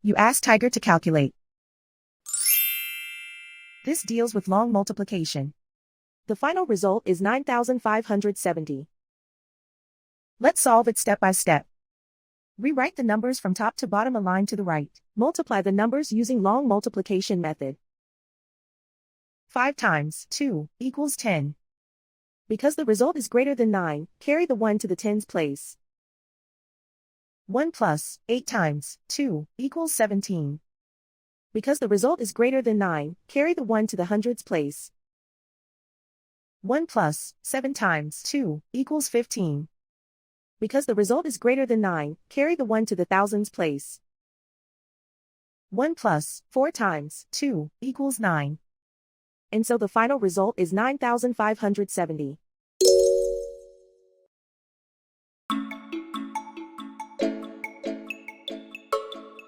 You ask Tiger to calculate. This deals with long multiplication. The final result is 9,570. Let's solve it step by step. Rewrite the numbers from top to bottom aligned to the right. Multiply the numbers using long multiplication method. 5 times 2 equals 10. Because the result is greater than 9, carry the 1 to the tens place. 1 plus 8 times 2 equals 17. Because the result is greater than 9, carry the 1 to the hundreds place. 1 plus 7 times 2 equals 15. Because the result is greater than 9, carry the 1 to the thousands place. 1 plus 4 times 2 equals 9. And so the final result is 9,570.